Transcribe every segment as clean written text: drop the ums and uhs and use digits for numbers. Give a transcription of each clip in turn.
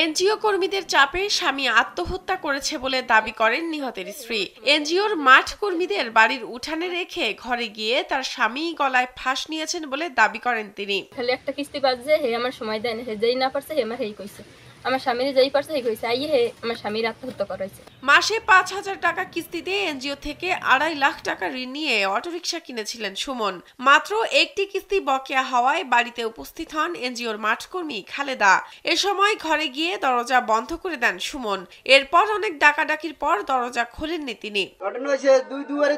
NGO কর্মীদের চাপে স্বামী আত্মহত্যা করেছে বলে দাবি করেন নিহতের স্ত্রী। এনজিওর মাঠ কর্মীদের বাড়ির উঠানে রেখে ঘরে গিয়ে তার স্বামী গলায় ফাঁস নিয়েছেন বলে দাবি করেন তিনি। খালি একটা কিস্তি বাজছে, হে আমার সময় দেয় না, হে যেই না পারছে হে আমার হেই কইছে, আমার স্বামীর যেই পারছে হেই কইছে, আইয়ে হে আমার স্বামীর আত্মহত্যা করাইছে। মাসে ৫,০০০ টাকা কিস্তিতে এনজিও থেকে ২.৫ লাখ টাকা ঋণ নিয়ে অটোরিকশা কিনেছিলেন সুমন। মাত্র একটি কিস্তি বকেয়া হওয়ায় বাড়িতে উপস্থিত হন এনজিওর মাঠকর্মী খালেদা। এ সময় ঘরে গিয়ে দরজা বন্ধ করে দেন সুমন। এরপর অনেক ডাকাডাকির পর দরজা খোলেননি তিনি। ঘটনা হয়েছে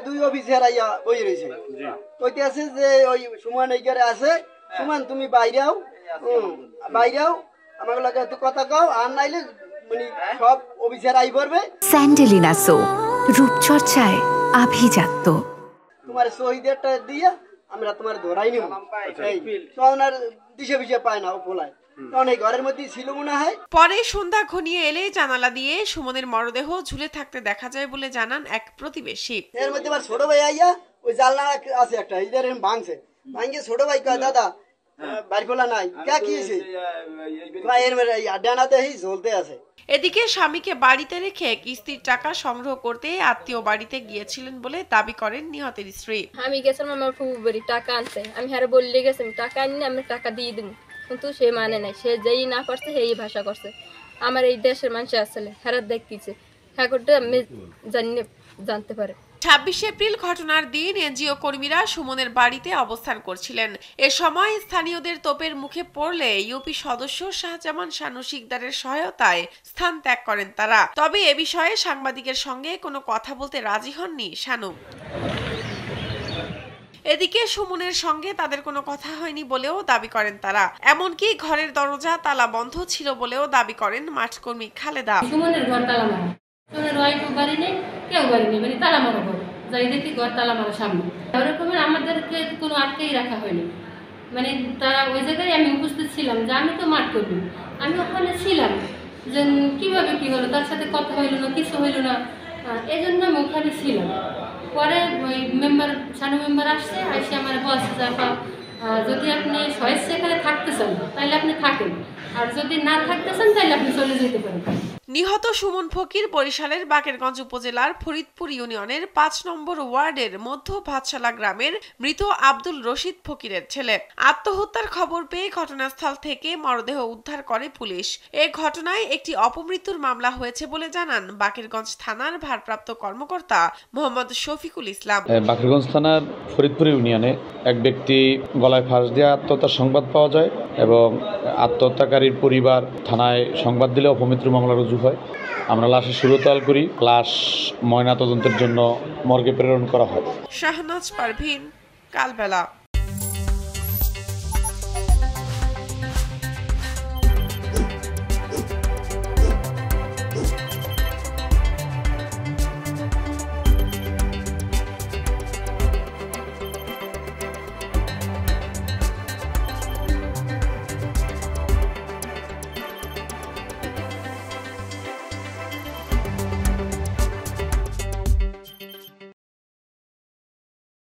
দুই অফিসার আইয়া বই রয়েছে, কইতে আছে যে ওই সুমন এইখানে আছে, সুমন তুমি বাইরেও আমার লাগে একটু কথা কও, আর নাইলে মানে সব অফিসার আই পড়বে। স্যান্ডেলিনা সো রূপচর্চায় আভিজাত্য। তোমার শহীদেরটা দিয়ে আমরা তোমার ধরাই নিব, তখন আর দিশে পিছিয়ে পায় না, ও পোলায় অনেক ঘরের মধ্যে ছিল মনে হয়। পরে সন্ধ্যা ঘনিয়ে এলে জানালা দিয়ে সুমনের মরদেহ ঝুলে থাকতে দেখা যায় বলে জানান এক প্রতিবেশী। এর মধ্যে আমার ছোট ভাই আইয়া ওই জানলা আছে একটা, ইদার ভাঙছে, ভাঙিয়ে ছোট ভাই কয় দাদা বাড়ি ফোলা নাই, কে কি হয়েছে, ডানাতে ঝলতে আছে। এদিকে স্বামীকে বাড়িতে রেখে কিস্তির টাকা সংগ্রহ করতে আত্মীয় বাড়িতে গিয়েছিলেন বলে দাবি করেন নিহতের স্ত্রী। আমি গেছিলাম আমার ফুফু বাড়ি, টাকা আনছে, আমি হারে বললে গেছি টাকা আনি আমি টাকা দিয়ে দিব, কিন্তু সে মানে নাই, সে যেই না পারছে সেই ভাষা করছে। আমার এই দেশের মানুষ আসলে হারাত দেখতেছে, হ্যাঁ করতে আমি জানতে পারে। ২৬ এপ্রিল ঘটনার দিন এনজিও কর্মীরা সুমনের বাড়িতে অবস্থান করছিলেন। এ সময় স্থানীয়দের তোপের মুখে পড়লে ইউপি সদস্য শাহজামান শানু শিকদারের সহায়তায় স্থান ত্যাগ করেন তারা। তবে এ বিষয়ে সাংবাদিকের সঙ্গে কোনো কথা বলতে রাজি হননি শানু। এদিকে সুমনের সঙ্গে তাদের কোনো কথা হয়নি বলেও দাবি করেন তারা। এমনকি ঘরের দরজা তালা বন্ধ ছিল বলেও দাবি করেন মাঠকর্মী খালেদা। সুমনের ঘর তালা মারা, সুমনের ওয়াইফও বাড়ি নেই, কেউ বাড়ি নেই, মানে তালা মারা ঘর, যাই দেখি ঘর তালা মারা সামনে। ওরকমের আমাদেরকে কোনো আটকেই রাখা হয়নি, মানে তারা ওই জায়গায় আমি উপস্থিত ছিলাম, যে আমি তো মাঠ করবি, আমি ওখানে ছিলাম, যে কিভাবে কি হলো, তার সাথে কথা হইলো না, কিছু হইলো না, এই জন্য আমি ওখানে ছিলাম। পরে ওই শানু মেম্বার আসছে, এসে আমার বলছে যে যদি আপনি সহেজে এখানে থাকতে চান তাহলে আপনি থাকেন, আর যদি না থাকতে চান তাহলে আপনি চলে যেতে পারেন। নিহত সুমন ফকির বরিশালের বাকেরগঞ্জ উপজেলার ফরিদপুর ইউনিয়নের ৫ নম্বর ওয়ার্ডের মধ্য ভাতশালা গ্রামের মৃত আব্দুল রশিদ ফকিরের ছেলে। আত্মহত্যার খবর পেয়ে ঘটনাস্থল থেকে মরদেহ উদ্ধার করে পুলিশ। এ ঘটনায় একটি অপমৃত্যুর মামলা হয়েছে বলে জানান বাকেরগঞ্জ থানার ভারপ্রাপ্ত কর্মকর্তা মোহাম্মদ শফিকুল ইসলাম। বাকেরগঞ্জ থানার ফরিদপুর ইউনিয়নে এক ব্যক্তি গলায় ফাঁস দিয়ে আত্মহত্যার সংবাদ পাওয়া যায় এবং আত্মহত্যাকারীর পরিবার থানায় সংবাদ দিলে অপমৃত্যু মামলা রুজু হয়। আমরা লাশের সুরতহাল করি, লাশ ময়নাতদন্তের জন্য মর্গে প্রেরণ করা হয়। শাহনাজ পারভীন, কালবেলা।